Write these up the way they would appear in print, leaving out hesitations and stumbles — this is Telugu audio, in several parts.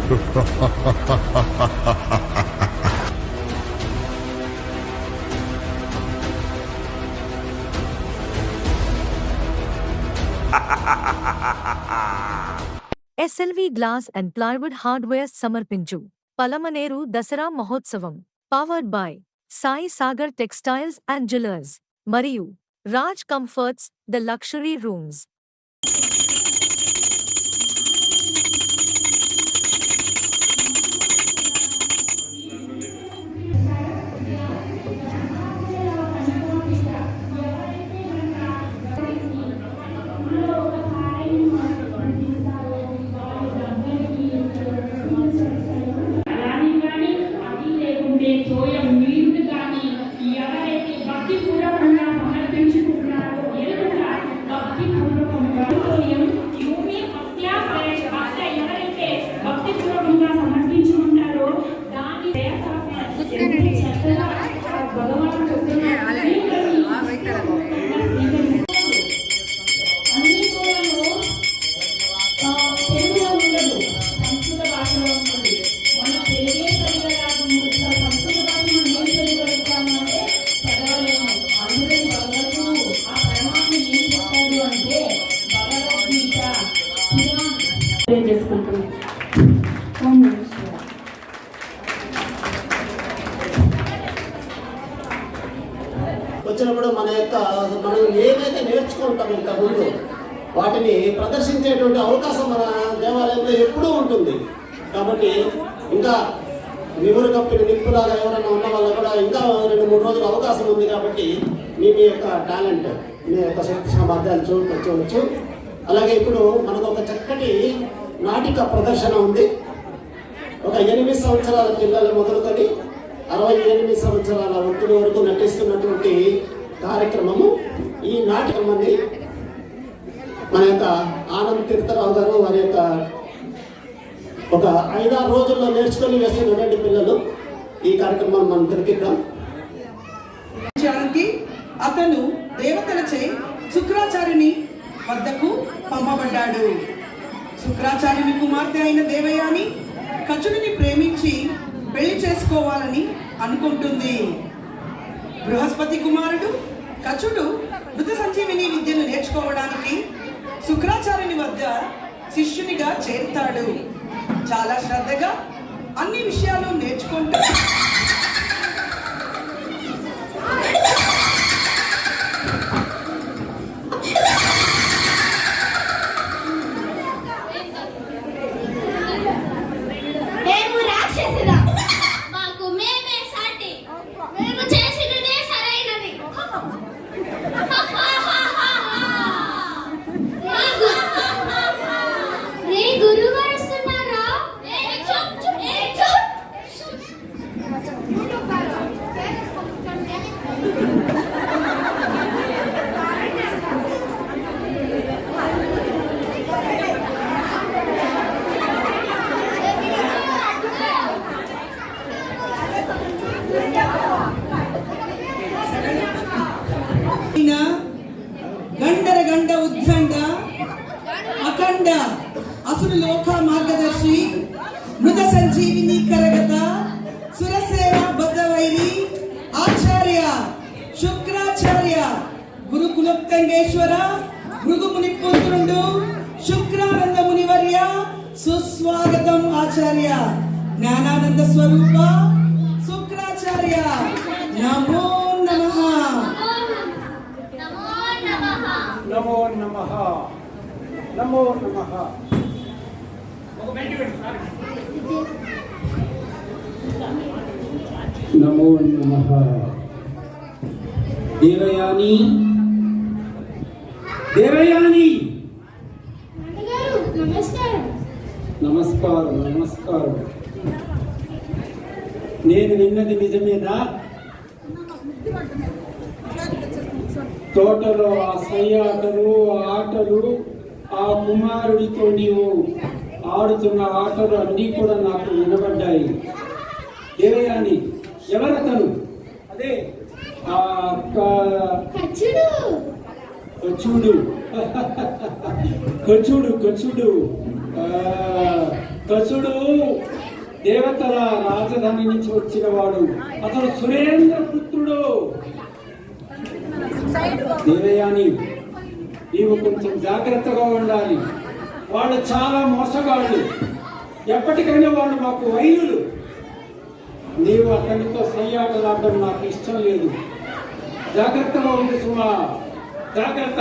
SLV glass and plywood hardware సమర్పించు పలమనేరు దసరా మహోత్సవం powered by Sai Sagar textiles and jewellers మరియు Raj comforts the luxury rooms. వచ్చినప్పుడు మనం ఏమైతే నేర్చుకుంటాం ఇంకా ముందు వాటిని ప్రదర్శించేటువంటి అవకాశం మన దేవాలయంలో ఎప్పుడూ ఉంటుంది. కాబట్టి ఇంకా వివరు కప్పిన నిప్పులాగా ఎవరైనా ఉన్న వాళ్ళు కూడా ఇంకా 2-3 రోజులు అవకాశం ఉంది. కాబట్టి మీ యొక్క టాలెంట్, మీ యొక్క శక్తి సామర్థ్యాలు చూడవచ్చు. అలాగే ఇప్పుడు మనకు ఒక చక్కటి నాటిక ప్రదర్శన ఉంది. ఒక 8 సంవత్సరాల పిల్లలు మొదలుకొని 68 సంవత్సరాల వృద్ధుల వరకు నటిస్తున్నటువంటి కార్యక్రమము. ఈ నాటకమాన్ని మన యొక్క ఆనంద్ తీర్థరావు గారు వారి యొక్క ఒక 5-6 రోజుల్లో నేర్చుకొని వేస్తున్నటువంటి పిల్లలు. ఈ కార్యక్రమాన్ని మనం తిరిగిద్దాం. అతను దేవతలచే శుక్రాచార్యుని వద్దకు పంపబడ్డాడు. శుక్రాచార్యుని కుమార్తె అయిన దేవయాని కచుడిని ప్రేమించి పెళ్లి చేసుకోవాలని అనుకుంటుంది. బృహస్పతి కుమారుడు కచుడు మృత సంజీవిని విద్యను నేర్చుకోవడానికి శుక్రాచార్యుని వద్ద శిష్యునిగా చేరుతాడు. చాలా శ్రద్ధగా అన్ని విషయాలు నేర్చుకుంటూ గండ ఉద్దండ అఖండ అసురు లోక మార్గదర్శి మృత సంజీవిని కరగత సురసేన బద్ధవైరి ఆచార్య శుక్రాచార్య గురుకులోత్తంగేశ్వర భృగుముని పుత్రుండు శుక్రానంద మునివర్య సుస్వాగతం ఆచార్య జ్ఞానానంద స్వరూప శుక్రాచార్య. నమో నమః. నమో నమః. నమో నమః. నమో నమః. దేవయాని దేవయాని నమస్కారం. నమస్కారం. నేను విన్నది నిజమేనా? తోటలో ఆ సయ్యాటలు ఆటలు, ఆ కుమారుడితో నీవు ఆడుతున్న ఆటలు అన్నీ కూడా నాకు వినబడ్డాయి. దేవయాని ఎవరతను? అదే కచుడు. కచుడు కసుడు దేవతల రాజధాని నుంచి వచ్చిన వాడు. అతడు సురేంద్ర పుత్రుడు. దేవయాని, నీవు కొంచెం జాగ్రత్తగా ఉండాలి. వాళ్ళు చాలా మోసగాళ్ళు. ఎప్పటికైనా వాళ్ళు మాకు వైరులు. నీవు అతనితో సయ్యాటలాడడం నాకు ఇష్టం లేదు. జాగ్రత్తగా ఉంది సుమా, జాగ్రత్త.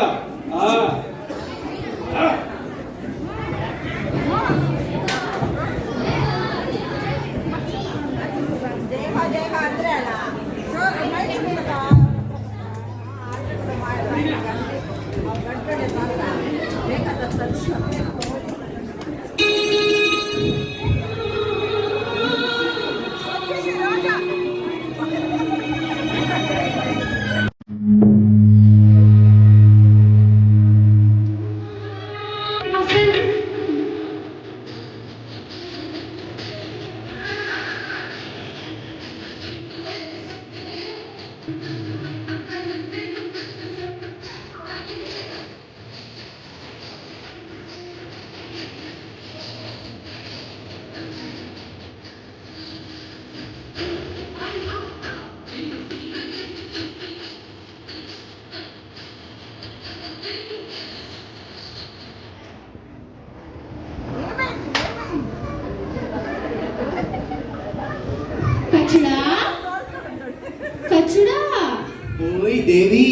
కచ్చుడా, ఓయ్ దేవి,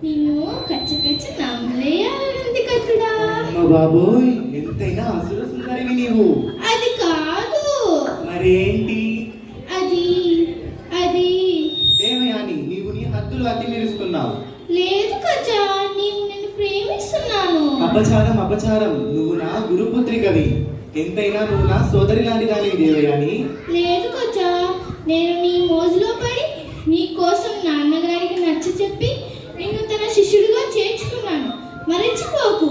నేను కచ్చ నమ్మలేయాలనుంది కచ్చుడా. మా బాబోయ్, ఎంతైనా అసుర సుందరివి నీవు. అది కాదు. మరేంటి? అది అది దేవయాని, నీవు నీ హద్దులు అతిమీరుస్తున్నావు. లేదు కచ్చా, నేను నిన్ను ప్రేమిస్తున్నాను. అపచారం. నువ్వు నా గురుపుత్రికవి. ఎంతైనా నువ్వు నా సోదరి లాంటి దానివి దేవయాని. లేదు కచ్చా, నేను నీ మోజులో పడి నీ కోసం నాన్నగారికి నచ్చ చెప్పి నిన్ను తన శిష్యుడిగా చేర్చుకున్నాను. మరచిపోకు.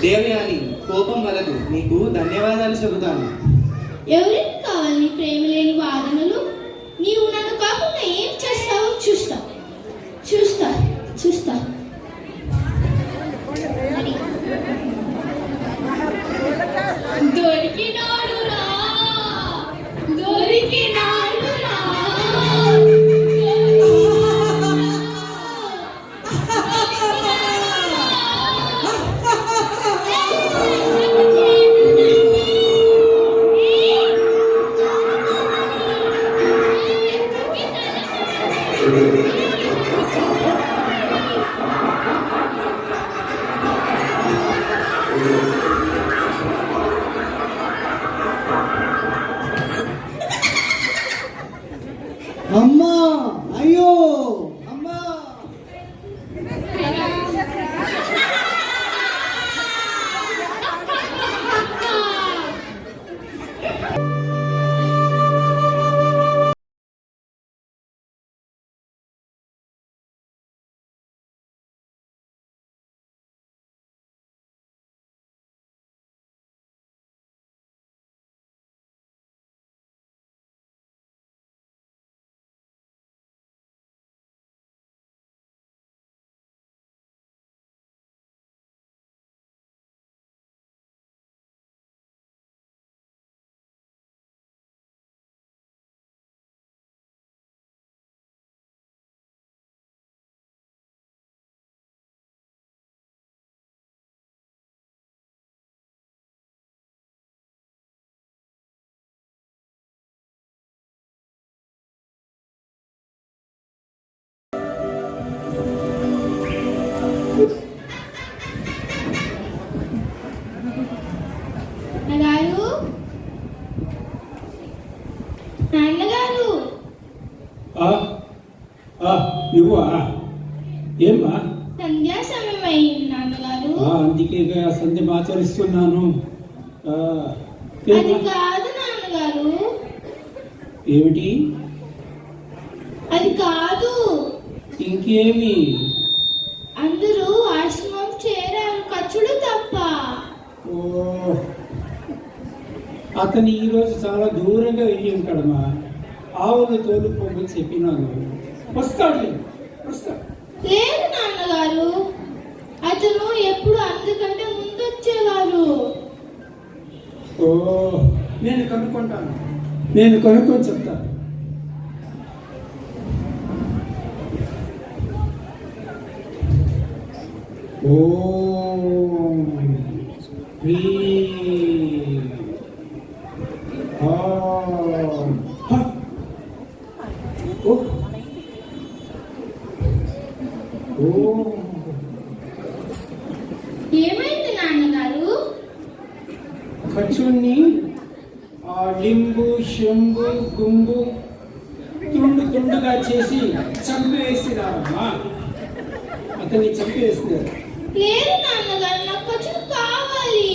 దేవయాని, కోపం వలదు. నీకు ధన్యవాదాలు చెబుతాను. ఎవరికి కావాలి నీ ప్రేమ లేని వాదనలు? నీవు నన్ను కాకుండా ఏం చేస్తావో చూస్తా. దొరికినాడు రా. అమ్మా, అయ్యో అమ్మా. నాన్నగారు, నువ్వా? ఏమ్మా? సంధ్యా సమయం అయింది నాన్నగారు. అందుకే సంధ్య ఆచరిస్తున్నాను. అది కాదు నాన్నగారు. ఏమిటి? అది కాదు. ఇంకేమి? అందరూ ఆశ్రమం చేరారు, కచ్చుడు తప్ప. అతను ఈరోజు చాలా దూరంగా వెళ్ళి ఉంటాడమ్మా. ఆవులు తోలుకోమని చెప్పినాను. వస్తాడు. లేదు నాన్నగారు, అతను ఎప్పుడు అందుకంటే ముందు వచ్చేవారు. ఓ, నేను కనుక్కుంటాను, నేను కనుక్కొని చెప్తాను. ఓం హ్రీం ఆం. హ. ఓ. ఓం. ఏమైంది నాన్నగారు? ఖర్చుని ఆ లింబు శంభు గుంబు తుండుగా చేసి చంపేసినారమ్మా. అతన్ని చంపేసినారు. లేదు నాన్నగారు, నాకు ఖర్చు కావాలి.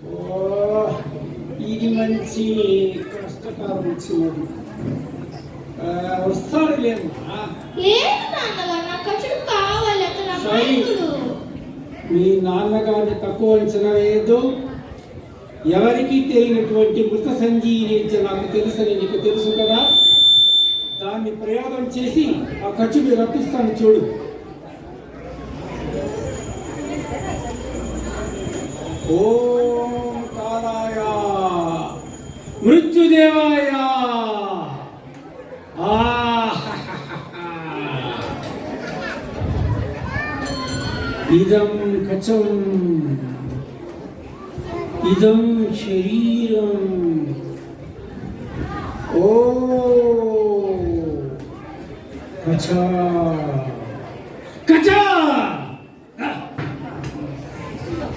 ఓ, ఇది మంచి కష్టకాలం వచ్చినది. వస్తాడులేమ్మా. లేదు నాన్నగారు, నాకు ఖర్చు కావాలి. అతను అమాయకుడు. మీ నాన్నగారిని తక్కువ అంచనా వేయద్దు. ఎవరికి తెలియనటువంటి మృత సంజీవిని విద్య నాకు తెలుసని నీకు తెలుసు కదా. దాన్ని ప్రయోగం చేసి ఆ ఖర్చుని రప్పిస్తాను చూడు. ఓం కాలాయ మృత్యుదేవాయ. ఇదం కచం ఇదం శరీరం. ఓ కచా కచా.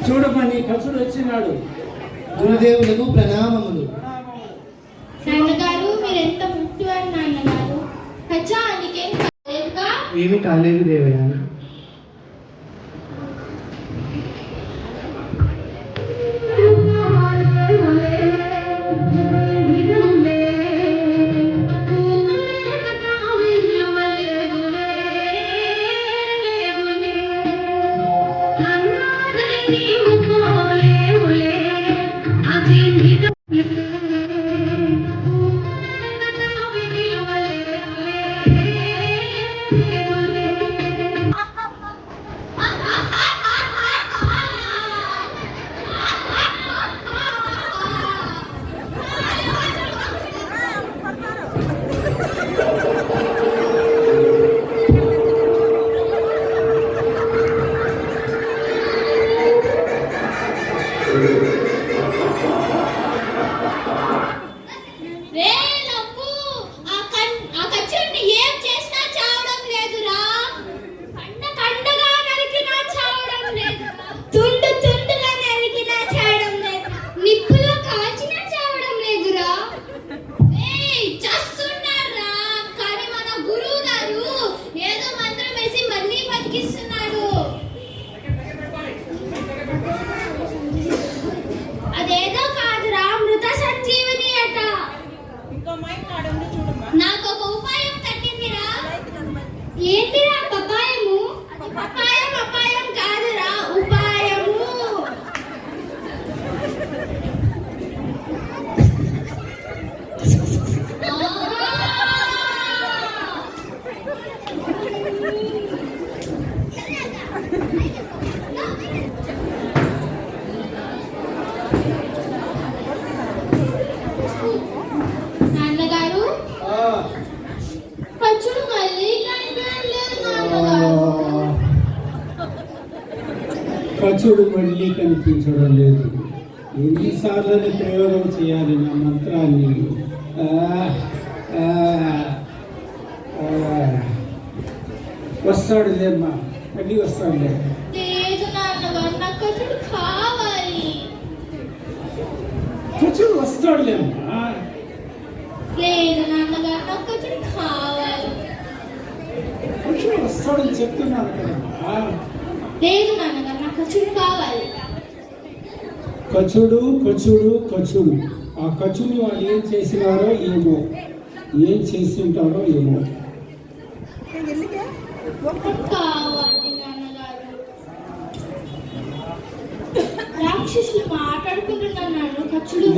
చూడమని కచుడు వచ్చినాడు. గురుదేవులకు ప్రణామములు. నాన్నగారు, మీరు ఎంత ముఖ్యమైన నాన్నగారు. అచ్చా, నీకేం కాలేదుగా? ఏమి కాలేదు దేవయ్య. అదేదో కాదురా, మృత సంజీవని అట. నాకు ఒక ఉపాయం తట్టిందిరా. ఏంటిరా పపాయము? పపాయం కాదురా, ఉపాయము. నాన్నగారు, ఖర్చుడు మళ్ళీ కనిపించలేదు నాన్నగారు. ఖర్చుడు మళ్ళీ కనిపించడం లేదు. ఎన్నిసార్లు ప్రయోగం చేయాలి నా మంత్రాన్ని? వస్తాడులేమ్మా, మళ్ళీ వస్తాడులే. లేదు నాన్నగారు, నాకు ఖర్చుడు కావాలి. ఖర్చుడు వస్తాడులేమ్మా. లేదు నాన్నగారు, నాకు ఖర్చుడు కావాలి. ఖర్చుడు వస్తాడని చెప్తున్నాను కదమ్మా. లేదు నాన్నగారు, నాకు ఖర్చుడు కావాలి. ఖర్చుడు ఖర్చుడు ఖర్చుడు. ఆ ఖర్చుని వాళ్ళు ఏం చేసినారో ఏమో, ఏం చేసి ఉంటారో ఏమో. కావాలి నాన్నగారు. రాక్షసులు మాట్లాడుకుంటున్నాను.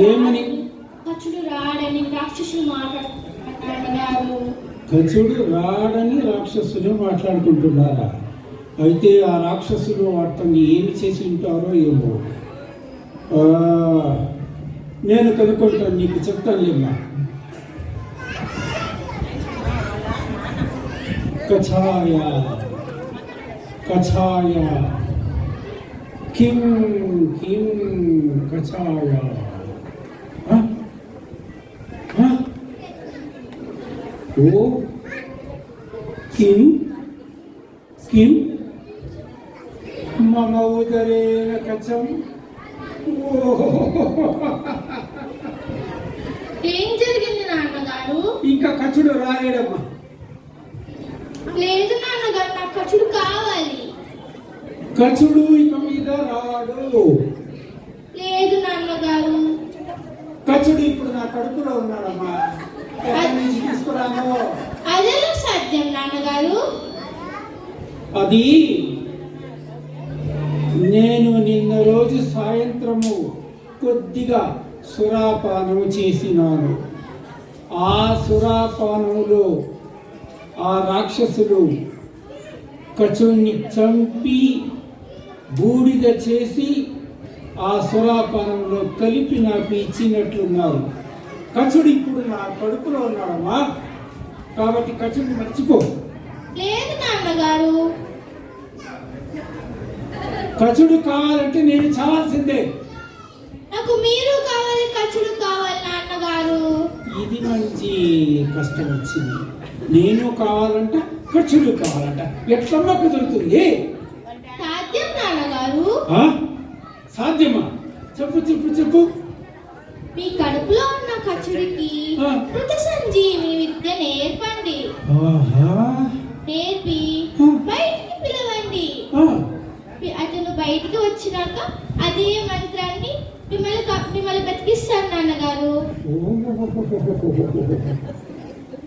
ఏమని? ఖర్చుడు రాడని రాక్షసులు మాట్లాడుకుంటున్నారు. ఖర్చుడు రాడని రాక్షసులు మాట్లాడుకుంటున్నారా? అయితే ఆ రాక్షసులు అతన్ని ఏమి చేసి ఉంటారో ఏమో. నేను కనుక్కుంటాను, నీకు చెప్తానులేమ్మా. కఛాయ కఛాయ కిం కిం కఛాయ. ఓ కిం కిం మమ ఉదరేణ కచం. ఏం జరిగింది నాన్నగారు? ఇంకా కచుడు రాలేడమ్మా. లేదు నాన్నగారు, నాకు కచుడు కావాలి. కచుడు ఇక మీద రాడు. లేదు నాన్నగారు. కచుడు ఇప్పుడు నా కడుపులో ఉన్నాడమ్మా. ఎక్కడి నుంచి తీసుకురాను? అదెలా సాధ్యం నాన్నగారు? అది నేను నిన్న రోజు సాయంత్రము కొద్దిగా సురాపానము చేసినాను. ఆ సురాపానములో ఆ రాక్షసులు కచుడిని చంపి బూడిద చేసి ఆ సురాపానంలో కలిపి నాకు ఇచ్చినట్లున్నారు. కచుడు ఇప్పుడు నా కడుపులో ఉన్నాడమ్మా. కాబట్టి కచుడిని మర్చిపో. లేదు నాన్నగారు. కచుడు కావాలంటే నేను చావాల్సిందే. నాకు మీరు కావాలి, కచుడు కావాలి నాన్నగారు. ఇది మంచి కష్టం వచ్చింది. నేను కావాలంట, కచుడు కావాలంట. ఎట్లమ్మా కుదురుతుంది? సాధ్యం నాన్నగారు. సాధ్యమా? చెప్పు చెప్పు చెప్పు. మీ కడుపులో ఉన్న కచుడికి మృత సంజీవిని విద్య నేర్పండి. నేర్పి బయటికి పిలవండి. అతను బయటికి వచ్చినాక అదే మంత్రాన్ని మిమ్మల్ని బతికిస్తాను నాన్నగారు.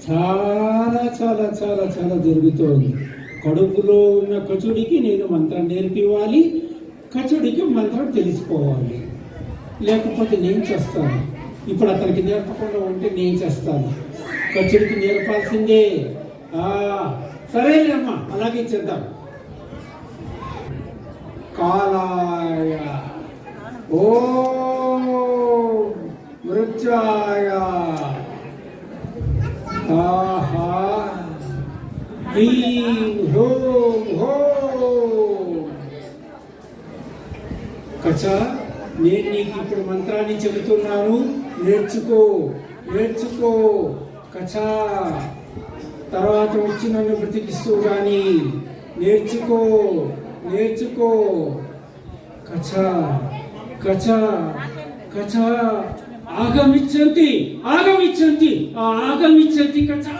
చాలా చాలా చాలా చాలా జరుగుతోంది. కడుపులో ఉన్న కచుడికి నేను మంత్రం నేర్పివ్వాలి, కచుడికి మంత్రం తెలిసిపోవాలి. లేకపోతే నేను చేస్తాను. ఇప్పుడు అతనికి నేర్పకుండా ఉంటే నేను చేస్తాను. కచుడికి నేర్పాల్సిందే. సరేలే అమ్మా, అలాగే చేద్దాం. కాలాయ ఓం మృత్యాయ ఆహా హ్రీం హ్రూం హోం. కచా, నేను నీకు ఇప్పుడు మంత్రాన్ని చెబుతున్నాను, నేర్చుకో నేర్చుకో. కచా, తర్వాత వచ్చి నన్ను బ్రతికిస్తూ కానీ నేర్చుకో నేర్చుకో. కచా కచా కచా ఆగమిచ్చంతి ఆగమిచ్చంతి ఆగమిచ్చంతి కచా.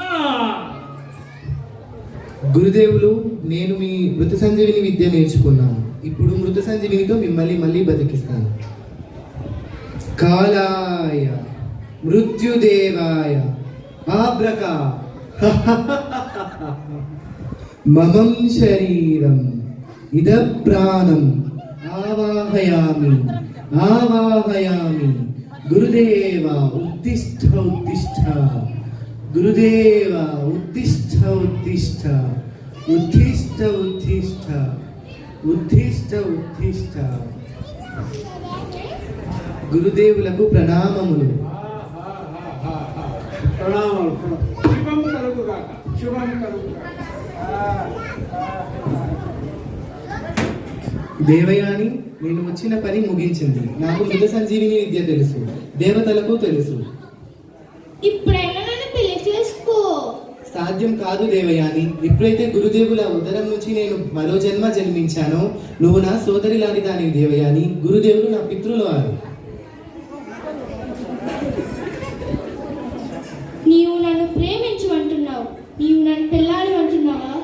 గురుదేవులు, నేను మీ మృత సంజీవిని విద్య నేర్చుకున్నాను. ఇప్పుడు మృత సంజీవినితో మిమ్మల్ని మళ్ళీ బతికిస్తాను. కాలాయ మృత్యుదేవాయ ఆబ్రకా మమం శరీరం ఇద ప్రాణం ఆవాహయామి ఆవాహయామి. గురుదేవ ఉత్తిష్ఠ ఉత్తిష్ఠ. గురుదేవ ఉత్తిష్ఠ ఉత్తిష్ఠ. ఉత్తిష్ఠ ఉత్తిష్ఠ. ఉత్తిష్ఠ ఉత్తిష్ఠ. గురుదేవులకు ప్రణామములు. ప్రణామాలు. శుభం కలుగుగాక, శుభం కలుగుగాక. దేవయాని, నేను వచ్చిన పని ముగించింది. నాకు మృత సంజీవిని విద్య తెలుసు, దేవతలకు తెలుసు. ఇప్పుడైనా నన్ను పెళ్లి చేసుకో. సాధ్యం కాదు దేవయాని. ఎప్పుడైతే గురుదేవుల ఉదరం నుంచి నేను మరో జన్మ జన్మించానో, నువ్వు నా సోదరి లాంటి దాని దేవయాని. గురుదేవులు నా పితృలు వారు. నీవు నన్ను ప్రేమించమంటున్నావు, నీవు నన్ను పెళ్ళాడు అంటున్నావా?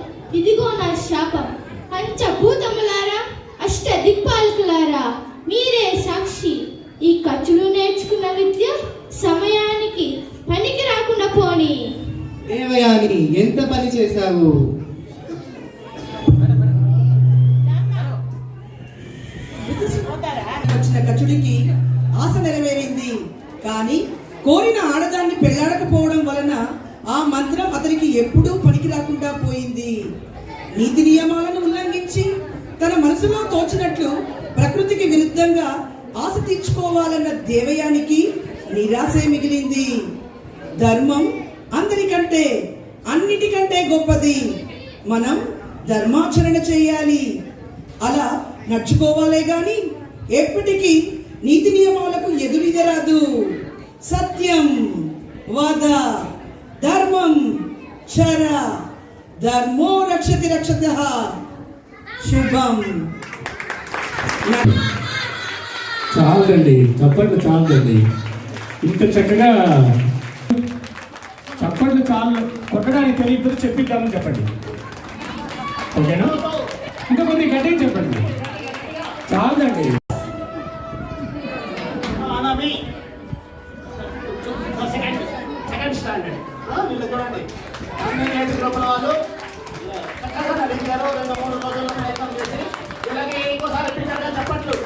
ఇదిగో నా శాపం. పంచభూతములారా, అష్ట దిక్పాలకులారా, మీరే సాక్షి. ఈ కచుడు నేర్చుకున్న విద్య సమయానికి పనికి రాకుండా పోని. దేవయాని, ఎంత పని చేశావు? వచ్చిన కచుడికి ఆశ నెరవేరింది. కానీ కోరిన ఆడదాన్ని పెళ్లాడకపోవడం వలన ఆ మంత్రం అతనికి ఎప్పుడూ పనికి రాకుండా పోయింది. నీతి నియమాలను ఉల్లంఘించి తన మనసులో తోచినట్లు ప్రకృతికి విరుద్ధంగా ఆశ తీర్చుకోవాలన్న దేవయానికి నిరాశే మిగిలింది. ధర్మం అందరికంటే అన్నిటికంటే గొప్పది. మనం ధర్మాచరణ చేయాలి, అలా నడుచుకోవాలే గాని ఎప్పటికీ నీతి నియమాలకు ఎదురీదరాదు. సత్యం వద, ధర్మం చర, ధర్మో రక్షతి రక్షతః. శుభం. చాలండి, చప్పట్లు చాలండి. ఇంత చక్కగా చప్పట్లు చాలు. కొట్టడానికి తెలియదు, చెప్పిద్దామని చెప్పండి. ఓకేనా? ఇంకా కొద్దిగా గట్టిగా చెప్పండి. చాలండి. సెకండ్ స్టాండర్డ్ వీళ్ళు చూడండి, అన్ని గ్రూపుల వాళ్ళు చక్కగా నడిచారు. 2-3 రోజుల్లో ప్రయత్నం చేసి ఇలాగే ఇంకోసారి చెప్పట్లు.